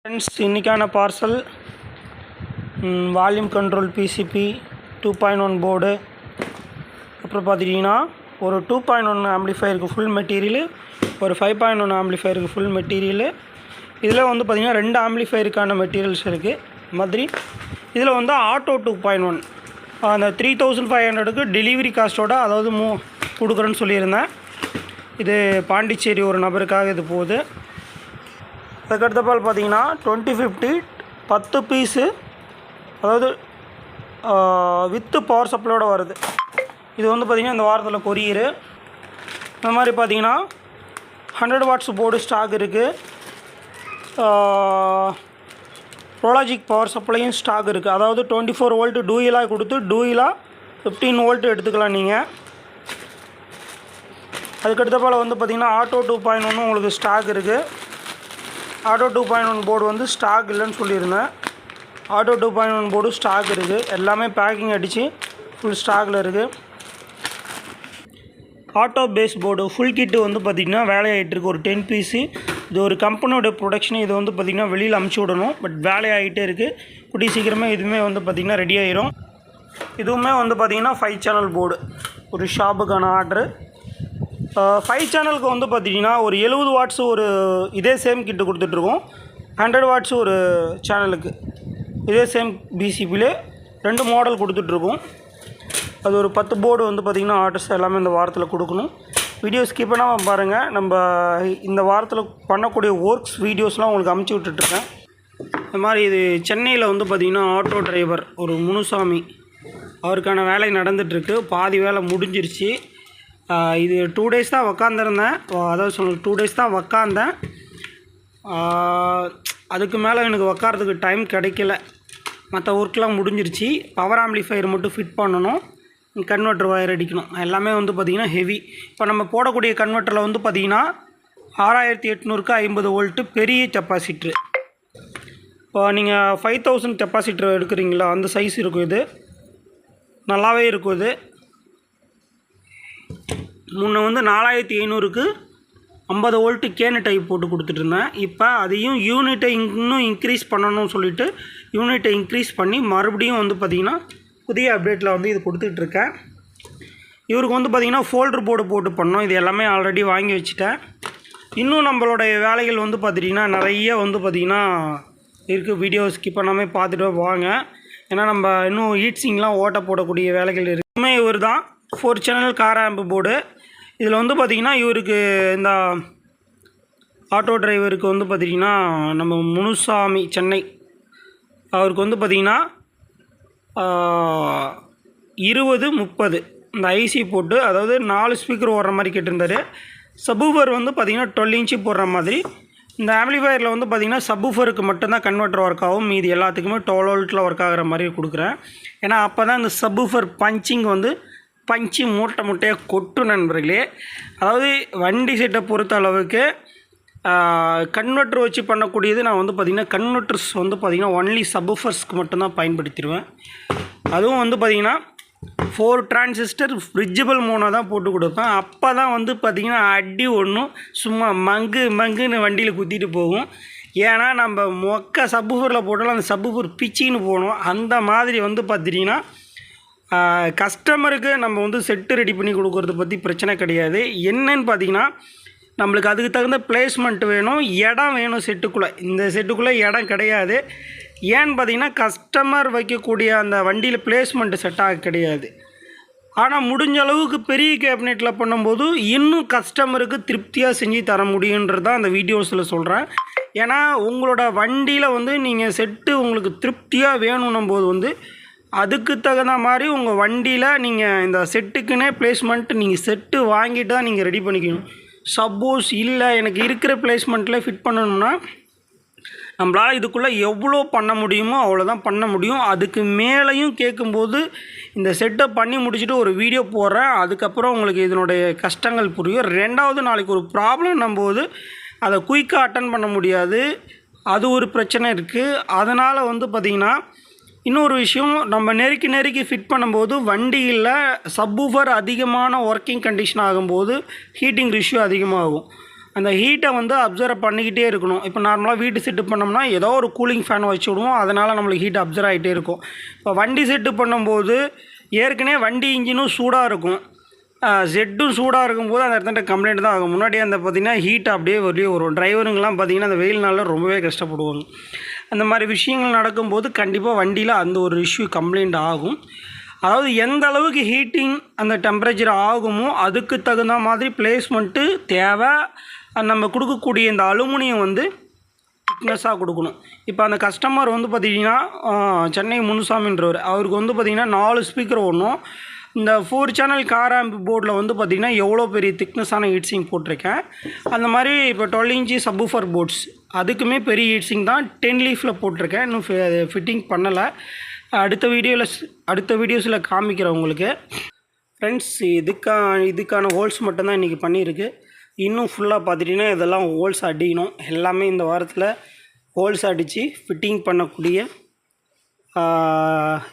Friends, இன்றைக்கான parcel volume control PCB 2.1 board. அப்புறம் பார்த்துட்டிங்கன்னா ஒரு 2.1 ஆம்பிளிஃபயருக்கு ஃபுல் மெட்டீரியலு, ஒரு 5.1 ஆம்பிளிஃபயருக்கு ஃபுல் மெட்டீரியலு. இதில் வந்து பார்த்திங்கன்னா 2 ஆம்பிளிஃபயருக்கான மெட்டீரியல்ஸ் இருக்குது மாதிரி. இதில் வந்து ஆட்டோ 2.1 அந்த 3500க்கு டெலிவரி காஸ்ட்டோட அதாவது கொடுக்குறேன்னு சொல்லியிருந்தேன். இது பாண்டிச்சேரி ஒரு நபருக்காக இது போகுது. அதுக்கடுத்தப்பால் பார்த்தீங்கன்னா 2050 10 பீஸு, அதாவது வித்து பவர் சப்ளையோடு வருது. இது வந்து பார்த்திங்கன்னா இந்த வாரத்தில் கொரியரு. இந்த மாதிரி பார்த்தீங்கன்னா 100 வாட்ஸ் போர்டு ஸ்டாக் இருக்குது. ப்ரோலாஜிக் பவர் சப்ளையும் ஸ்டாக் இருக்குது. அதாவது 24 வோல்ட் டூயிலாக கொடுத்து டூயிலாக 15 வோல்ட் எடுத்துக்கலாம் நீங்கள். அதுக்கடுத்தப்பால் வந்து பார்த்திங்கன்னா ஆட்டோ 2.1 உங்களுக்கு ஸ்டாக் இருக்குது. ஆட்டோ 2.1 போர்டு வந்து ஸ்டாக் இல்லைன்னு சொல்லியிருந்தேன். ஆட்டோ 2.1 போர்டு ஸ்டாக் இருக்குது. எல்லாமே பேக்கிங் அடித்து ஃபுல் ஸ்டாக்கில் இருக்குது. ஆட்டோ பேஸ் போர்டு ஃபுல் கிட்டு வந்து பார்த்திங்கன்னா வேலையாகிட்டு இருக்குது. ஒரு 10 பீஸு. இது ஒரு கம்பெனியோட ப்ரொடக்ஷன். இது வந்து பார்த்திங்கன்னா வெளியில் அமுச்சு விடணும். பட் வேலையாகிட்டே இருக்குது. கூடிய சீக்கிரமே இதுவுமே வந்து பார்த்திங்கன்னா ரெடி ஆகிரும். இதுவுமே வந்து பார்த்திங்கன்னா 5 சேனல் போர்டு, ஒரு ஷாப்புக்கான ஆர்டரு. 5 சேனலுக்கு வந்து பார்த்திங்கன்னா ஒரு 70 வாட்ஸு ஒரு இதே சேம் கிட்டு கொடுத்துட்ருக்கோம். 100 வாட்ஸு ஒரு சேனலுக்கு இதே சேம் பிசிபிலே 2 மாடல் கொடுத்துட்ருக்கோம். அது ஒரு 10 போர்டு வந்து பார்த்திங்கன்னா ஆர்டர்ஸ் எல்லாமே இந்த வாரத்தில் கொடுக்கணும். வீடியோ ஸ்கிப் பண்ணாமல் பாருங்கள். நம்ம இந்த வாரத்தில் பண்ணக்கூடிய ஒர்க்ஸ் வீடியோஸ்லாம் உங்களுக்கு அமுச்சு விட்டுட்ருக்கேன். இந்த மாதிரி இது சென்னையில் வந்து பார்த்திங்கன்னா ஆட்டோ டிரைவர் ஒரு முனுசாமி, அவருக்கான வேலை நடந்துகிட்ருக்கு. பாதி வேலை முடிஞ்சிருச்சு. இது 2 டேஸ் தான் உக்காந்துருந்தேன். அதாவது 2 டேஸ் தான் உக்காந்தேன். அதுக்கு மேலே எனக்கு உக்காரதுக்கு டைம் கிடைக்கல. மற்ற ஒர்க்லாம் முடிஞ்சிருச்சு. பவர் ஆம்பிளிஃபயர் மட்டும் ஃபிட் பண்ணணும், கன்வெர்ட்டர் வயர் அடிக்கணும். எல்லாமே வந்து பார்த்திங்கன்னா ஹெவி. இப்போ நம்ம போடக்கூடிய கன்வெர்ட்டரில் வந்து பார்த்திங்கன்னா 6800க்கு 50 வோல்ட்டு பெரிய கெப்பாசிட்ரு. இப்போ நீங்கள் 5000 கெப்பாசிட்டர் எடுக்கிறீங்களா, அந்த சைஸ் இருக்கும். இது நல்லாவே இருக்கும். இது முன்ன வந்து 4500க்கு 50 வோல்ட்டு கேனு டைப் போட்டு கொடுத்துட்ருந்தேன். இப்போ அதையும் யூனிட்டை இன்னும் இன்க்ரீஸ் பண்ணணும்னு சொல்லிவிட்டு யூனிட்டை இன்க்ரீஸ் பண்ணி மறுபடியும் வந்து பார்த்திங்கன்னா புதிய அப்டேட்டில் வந்து இது கொடுத்துட்ருக்கேன். இவருக்கு வந்து பார்த்திங்கன்னா ஃபோல்டர் போர்டு போட்டு பண்ணோம். இது எல்லாமே ஆல்ரெடி வாங்கி வச்சுட்டேன். இன்னும் நம்மளுடைய வேலைகள் வந்து பார்த்திங்கன்னா நிறைய வந்து பார்த்திங்கன்னா இருக்குது. வீடியோ ஸ்கிப் பண்ணாமல் பார்த்துட்டு வாங்க. ஏன்னா நம்ம இன்னும் ஹீட்ஸிங்லாம் ஓட்ட போடக்கூடிய வேலைகள் இருக்குமே. இவர் தான் 4 சேனல் கார் ஆம்பு போர்டு. இதில் வந்து பார்த்திங்கன்னா இவருக்கு இந்த ஆட்டோ டிரைவருக்கு வந்து பார்த்திங்கன்னா நம்ம முனுசாமி சென்னை, அவருக்கு வந்து பார்த்திங்கன்னா 2030 இந்த ஐசி போட்டு, அதாவது 4 ஸ்பீக்கர் ஓடுற மாதிரி கேட்டிருந்தார். சப்வூஃபர் வந்து பார்த்திங்கன்னா 12 இன்ச்சு போடுற மாதிரி. இந்த ஆம்பிளிஃபயரில் வந்து பார்த்திங்கன்னா சப்வூஃபருக்கு மட்டும்தான் கன்வெர்ட்டர் ஒர்க் ஆகும். மீதி எல்லாத்துக்குமே 12 வோல்ட்டில் ஒர்க் ஆகிற மாதிரி கொடுக்குறேன். ஏன்னா அப்போ தான் இந்த சப்வூஃபர் பஞ்சிங் வந்து பஞ்சு மூட்டையாக கொட்டும் நண்பர்களே. அதாவது வண்டி செட்டை பொறுத்த அளவுக்கு கன்வெர்ட்டர் வச்சு பண்ணக்கூடியது நான் வந்து பார்த்திங்கன்னா கன்வெர்ட்டர்ஸ் வந்து பார்த்திங்கன்னா ஒன்லி சப்வூஃபர்ஸ்க்கு மட்டும்தான் பயன்படுத்திடுவேன். அதுவும் வந்து பார்த்திங்கன்னா 4 டிரான்சிஸ்டர் ஃப்ரிட்ஜபிள் மோனோ தான் போட்டு கொடுப்பேன். அப்போ தான் வந்து பார்த்திங்கன்னா அடி ஒன்றும் சும்மா மங்குன்னு வண்டியில் குத்திட்டு போகும். ஏன்னா நம்ம மொக்க சப்வூஃபரில் போட்டாலும் அந்த சப்வூஃபர் பிச்சின்னு போகணும். அந்த மாதிரி வந்து பார்த்திங்கன்னா கஸ்டமருக்கு நம்ம வந்து செட்டு ரெடி பண்ணி கொடுக்குறத பற்றி பிரச்சனை கிடையாது. என்னன்னு பார்த்திங்கன்னா நம்மளுக்கு அதுக்கு தகுந்த பிளேஸ்மெண்ட் வேணும், இடம் வேணும் செட்டுக்குள்ளே. இந்த செட்டுக்குள்ளே இடம் கிடையாது. ஏன்னு பார்த்திங்கன்னா கஸ்டமர் வைக்கக்கூடிய அந்த வண்டியில் பிளேஸ்மெண்ட்டு செட்டாக கிடையாது. ஆனால் முடிஞ்ச அளவுக்கு பெரிய கேபினெட்டில் பண்ணும்போது இன்னும் கஸ்டமருக்கு திருப்தியாக செஞ்சு தர முடியுன்றது தான் அந்த வீடியோஸில் சொல்கிறேன். ஏன்னா உங்களோட வண்டியில் வந்து நீங்கள் செட்டு உங்களுக்கு திருப்தியாக வேணும்னும் போது வந்து அதுக்கு தகுந்த மாதிரி உங்கள் வண்டியில் நீங்கள் இந்த செட்டுக்குன்னே பிளேஸ்மெண்ட் நீங்கள் செட்டு வாங்கிட்டு தான் நீங்கள் ரெடி பண்ணிக்கணும். சப்போஸ் இல்லை எனக்கு இருக்கிற பிளேஸ்மெண்ட்டில் ஃபிட் பண்ணணும்னா நம்மளால் இதுக்குள்ளே எவ்வளோ பண்ண முடியுமோ அவ்வளோதான் பண்ண முடியும். அதுக்கு மேலேயும் கேட்கும்போது இந்த செட்டை பண்ணி முடிச்சுட்டு ஒரு வீடியோ போடுறேன். அதுக்கப்புறம் உங்களுக்கு இதனுடைய கஷ்டங்கள் புரியும். 2வது நாளைக்கு ஒரு ப்ராப்ளம் போது அதை குயிக்காக அட்டன் பண்ண முடியாது. அது ஒரு பிரச்சனை இருக்குது. அதனால் வந்து பார்த்திங்கன்னா இன்னொரு விஷயம், நம்ம நெருக்கி ஃபிட் பண்ணும்போது வண்டியில் சப்வூஃபர் அதிகமான ஒர்க்கிங் கண்டிஷன் ஆகும்போது ஹீட்டிங் ரேஷியோ அதிகமாகும். அந்த ஹீட்டை வந்து அப்சர்வ் பண்ணிக்கிட்டே இருக்கணும். இப்போ நார்மலாக வீட்டு செட்டு பண்ணோம்னா ஏதோ ஒரு கூலிங் ஃபேன் வச்சு விடுவோம், அதனால் நம்மளுக்கு ஹீட் அப்சர்வ் ஆகிட்டே இருக்கும். இப்போ வண்டி செட்டு பண்ணும்போது ஏற்கனவே வண்டி இன்ஜினும் சூடாக இருக்கும், செட்டும் சூடாக இருக்கும்போது அந்த இடத்துல கம்ப்ளைண்ட் தான் ஆகும். முன்னாடி அந்த பார்த்திங்கன்னா ஹீட் அப்படியே வெளியே வரும். டிரைவருங்கெலாம் பார்த்திங்கன்னா அந்த வெயில் நாளில் ரொம்பவே கஷ்டப்படுவாங்க. அந்த மாதிரி விஷயங்கள் நடக்கும்போது கண்டிப்பாக வண்டியில் அந்த ஒரு இஷ்யூ கம்ப்ளைண்ட் ஆகும். அதாவது எந்த அளவுக்கு ஹீட்டிங் அந்த டெம்பரேச்சர் ஆகுமோ அதுக்கு தகுந்த மாதிரி பிளேஸ்மெண்ட்டு தேவை. நம்ம கொடுக்கக்கூடிய இந்த அலுமினியம் வந்து திக்னஸாக கொடுக்கணும். இப்போ அந்த கஸ்டமர் வந்து பார்த்திங்கன்னா சென்னை முனுசாமின்றவர், அவருக்கு வந்து பார்த்திங்கன்னா 4 ஸ்பீக்கர் ஓடணும். இந்த 4 சேனல் கார் ஆம்ப் போர்டில் வந்து பார்த்திங்கன்னா எவ்வளோ பெரிய திக்னஸான ஹீட்ஸிங் போட்டிருக்கேன். அந்த மாதிரி இப்போ 12 இன்ச்சு சப்வூஃபர் போர்ட்ஸ் அதுக்குமே பெரிய ஹீட்ஸிங் தான் 10 லீஃபில் போட்டிருக்கேன். இன்னும் ஃபிட்டிங் பண்ணலை. அடுத்த வீடியோஸில் காமிக்கிறேன் உங்களுக்கு. ஃப்ரெண்ட்ஸ், இதுக்கான ஹோல்ஸ் மட்டும்தான் இன்றைக்கி பண்ணியிருக்கு. இன்னும் ஃபுல்லாக பார்த்துட்டிங்கன்னா இதெல்லாம் ஹோல்ஸ் அடிக்கணும். எல்லாமே இந்த வாரத்தில் ஹோல்ஸ் அடித்து ஃபிட்டிங் பண்ணக்கூடிய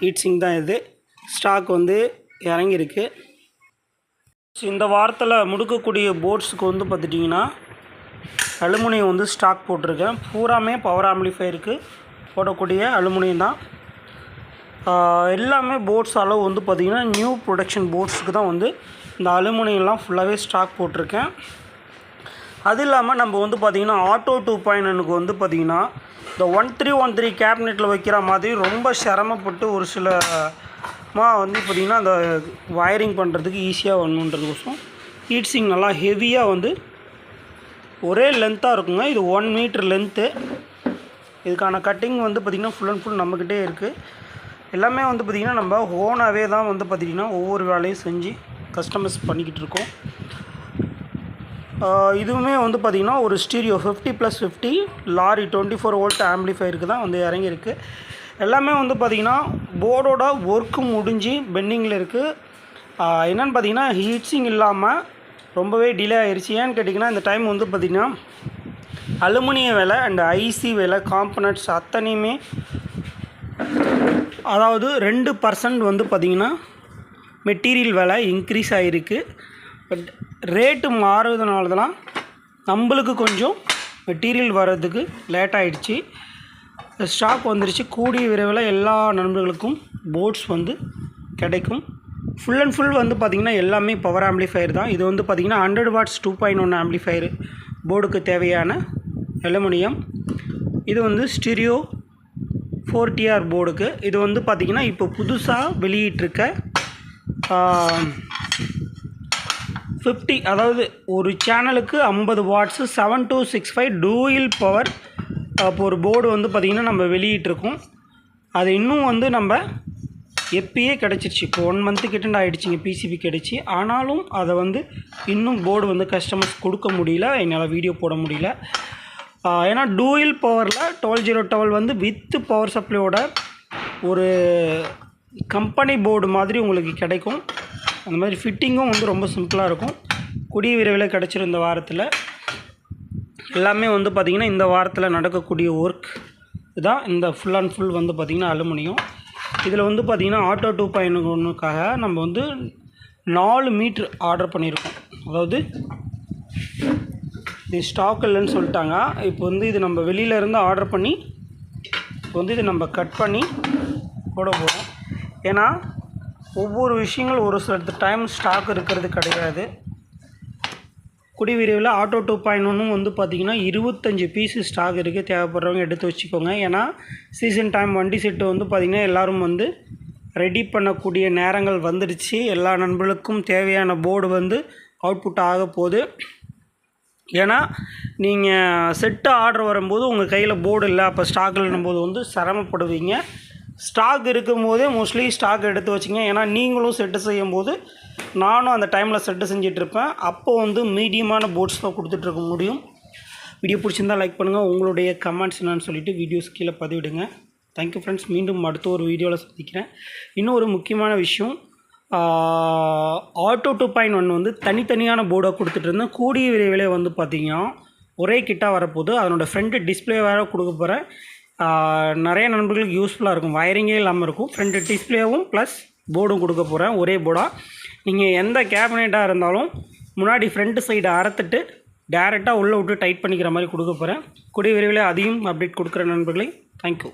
ஹீட்ஸிங் தான் இது. ஸ்டாக் வந்து இறங்கியிருக்கு. இந்த வாரத்தில் முடுக்கக்கூடிய போர்ட்ஸுக்கு வந்து பார்த்துட்டிங்கன்னா அலுமினியம் வந்து ஸ்டாக் போட்டிருக்கேன். பூராமே பவர் ஆம்ப்ளிஃபையருக்கு போடக்கூடிய அலுமினியம் தான். எல்லாமே போர்ட்ஸ் அளவு வந்து பார்த்திங்கன்னா நியூ ப்ரொடக்ஷன் போர்ட்ஸுக்கு தான் வந்து இந்த அலுமினியம்லாம் ஃபுல்லாகவே ஸ்டாக் போட்டிருக்கேன். அது இல்லாமல் நம்ம வந்து பார்த்திங்கன்னா ஆட்டோ 2.1க்கு வந்து பார்த்திங்கன்னா இந்த 1313 கேபினெட்டில் வைக்கிற மாதிரி ரொம்ப சிரமப்பட்டு ஒரு சில வந்து பார்த்திங்கன்னா அந்த வயரிங் பண்ணுறதுக்கு ஈஸியாக வரணுன்றதுக்கோசம் ஹீட்ஸிங் நல்லா ஹெவியாக வந்து ஒரே லென்த்தாக இருக்குங்க. இது 1 மீட்டர் லென்த்து. இதுக்கான கட்டிங் வந்து பார்த்திங்கன்னா ஃபுல் அண்ட் ஃபுல் நம்மக்கிட்டே இருக்குது. எல்லாமே வந்து பார்த்திங்கன்னா நம்ம ஓனாகவே தான் வந்து பார்த்திங்கன்னா ஒவ்வொரு வேலையும் செஞ்சு கஸ்டமைஸ் பண்ணிக்கிட்டு இருக்கோம். இதுவுமே வந்து பார்த்திங்கன்னா ஒரு ஸ்டீரியோ 50+50 லாரி 24 வோல்ட் ஆம்ப்ளிஃபையருக்கு தான் வந்து இறங்கியிருக்கு. எல்லாமே வந்து பார்த்திங்கன்னா போர்டோட ஒர்க்கு முடிஞ்சு பெண்டிங்கில் இருக்குது. என்னென்னு பார்த்திங்கன்னா ஹீட்ஸிங் இல்லாமல் ரொம்பவே டிலே ஆகிடுச்சு. ஏன்னு கேட்டிங்கன்னா இந்த டைம் வந்து பார்த்திங்கன்னா அலுமினிய விலை அண்ட் ஐசி விலை காம்பனட்ஸ் அத்தனையுமே அதாவது 2% வந்து பார்த்திங்கன்னா மெட்டீரியல் விலை இன்க்ரீஸ் ஆகிருக்கு. பட் ரேட்டு மாறுறதுனால தான் நம்மளுக்கு கொஞ்சம் மெட்டீரியல் வர்றதுக்கு லேட் ஆகிடுச்சு. ஸ்டாக் வந்துருச்சு. கூடிய விரைவில் எல்லா நண்பர்களுக்கும் போர்ட்ஸ் வந்து கிடைக்கும். ஃபுல் அண்ட் ஃபுல் வந்து பார்த்திங்கன்னா எல்லாமே பவர் ஆம்ப்ளிஃபையர் தான். இது வந்து பார்த்திங்கன்னா 100 வாட்ஸ் 2.1 ஆம்ப்ளிஃபையர் போர்டுக்கு தேவையான அலுமினியம். இது வந்து ஸ்டீரியோ 4TR போர்டுக்கு. இது வந்து பார்த்திங்கன்னா இப்போ புதுசாக வெளியிட்டிருக்க 50 அதாவது ஒரு சேனலுக்கு 50 வாட்ஸு 7265 டூயல் பவர் அப்போ ஒரு போர்டு வந்து பார்த்திங்கன்னா நம்ம வெளியிட்டிருக்கோம். அது இன்னும் வந்து நம்ம எப்பயே கிடச்சிருச்சு. இப்போ 1 மந்த்து கிட்ட ஆகிடுச்சிங்க பிசிபி கிடச்சி. ஆனாலும் அதை வந்து இன்னும் போர்டு வந்து கஸ்டமர்ஸ் கொடுக்க முடியல, என்னால் வீடியோ போட முடியல. ஏன்னா டூயல் பவரில் 12012 வந்து வித்து பவர் சப்ளையோட ஒரு கம்பெனி போர்டு மாதிரி உங்களுக்கு கிடைக்கும். அந்த மாதிரி ஃபிட்டிங்கும் வந்து ரொம்ப சிம்பிளாக இருக்கும். கூடிய விரைவில் கிடச்சிரும். இந்த வாரத்தில் எல்லாமே வந்து பார்த்திங்கன்னா இந்த வாரத்தில் நடக்கக்கூடிய ஒர்க் இதுதான். இந்த ஃபுல் அண்ட் ஃபுல் வந்து பார்த்திங்கன்னா அலுமினியம். இதில் வந்து பார்த்திங்கன்னா ஆட்டோ 2.1க்காக நம்ம வந்து 4 மீட்ரு ஆர்டர் பண்ணியிருக்கோம். அதாவது இது ஸ்டாக் இல்லைன்னு சொல்லிட்டாங்க. இப்போ வந்து இது நம்ம வெளியிலேருந்து ஆர்டர் பண்ணி இப்போ வந்து இது நம்ம கட் பண்ணி போட போகிறோம். ஏன்னா ஒவ்வொரு விஷயங்கள் ஒரு சில டைம் ஸ்டாக் இருக்கிறது கிடையாது. கூடிய விரைவில் ஆட்டோ 2.1 வந்து பார்த்திங்கன்னா 25 பீஸு ஸ்டாக் இருக்குது. தேவைப்படுறவங்க எடுத்து வச்சுக்கோங்க. ஏன்னா சீசன் டைம் வண்டி செட்டு வந்து பார்த்திங்கன்னா எல்லோரும் வந்து ரெடி பண்ணக்கூடிய நேரங்கள் வந்துடுச்சு. எல்லா நண்பர்களுக்கும் தேவையான போர்டு வந்து அவுட்புட் ஆக போகுது. ஏன்னா நீங்கள் செட்டு ஆர்டர் வரும்போது உங்கள் கையில் போர்டு இல்லை, அப்போ ஸ்டாக் இல்லைன்னும் போது வந்து சிரமப்படுவீங்க. ஸ்டாக் இருக்கும்போதே மோஸ்ட்லி ஸ்டாக் எடுத்து வச்சிங்க. ஏன்னா நீங்களும் செட்டு செய்யும்போது நானும் அந்த டைமில் செட்டு செஞ்சிட்ருப்பேன். அப்போ வந்து மீடியமான போர்ட்ஸ் தான் கொடுத்துட்ருக்க முடியும். வீடியோ பிடிச்சிருந்தால் லைக் பண்ணுங்கள். உங்களுடைய கமெண்ட்ஸ் என்னன்னு சொல்லிவிட்டு வீடியோஸ் கீழே பதிவிடுங்க. Thank you friends. மீண்டும் அடுத்த ஒரு வீடியோவில் சந்திக்கிறேன். இன்னும் ஒரு முக்கியமான விஷயம், ஆட்டோ 2.1 வந்து தனித்தனியான போர்டாக கொடுத்துட்ருந்தேன். கூடிய விரைவிலே வந்து பார்த்திங்கன்னா ஒரே கிட்டாக வரப்போகுது. அதனோட ஃப்ரண்ட் டிஸ்பிளே வேறு கொடுக்க போகிறேன். நிறைய நண்பர்களுக்கு யூஸ்ஃபுல்லாக இருக்கும். வயரிங்கே இல்லாமல் இருக்கும். ஃப்ரண்ட் டிஸ்பிளேவும் ப்ளஸ் போர்டும் கொடுக்க போகிறேன் ஒரே போர்டாக. நீங்கள் எந்த கேபினெட்டாக இருந்தாலும் முன்னாடி ஃப்ரண்ட் சைடு அறுத்துட்டு டேரெக்டாக உள்ளே விட்டு டைட் பண்ணிக்கிற மாதிரி கொடுக்க போகிறேன். கூடிய விரைவில் அதையும் அப்டேட் கொடுக்குறேன் நண்பர்களே. தேங்க்யூ.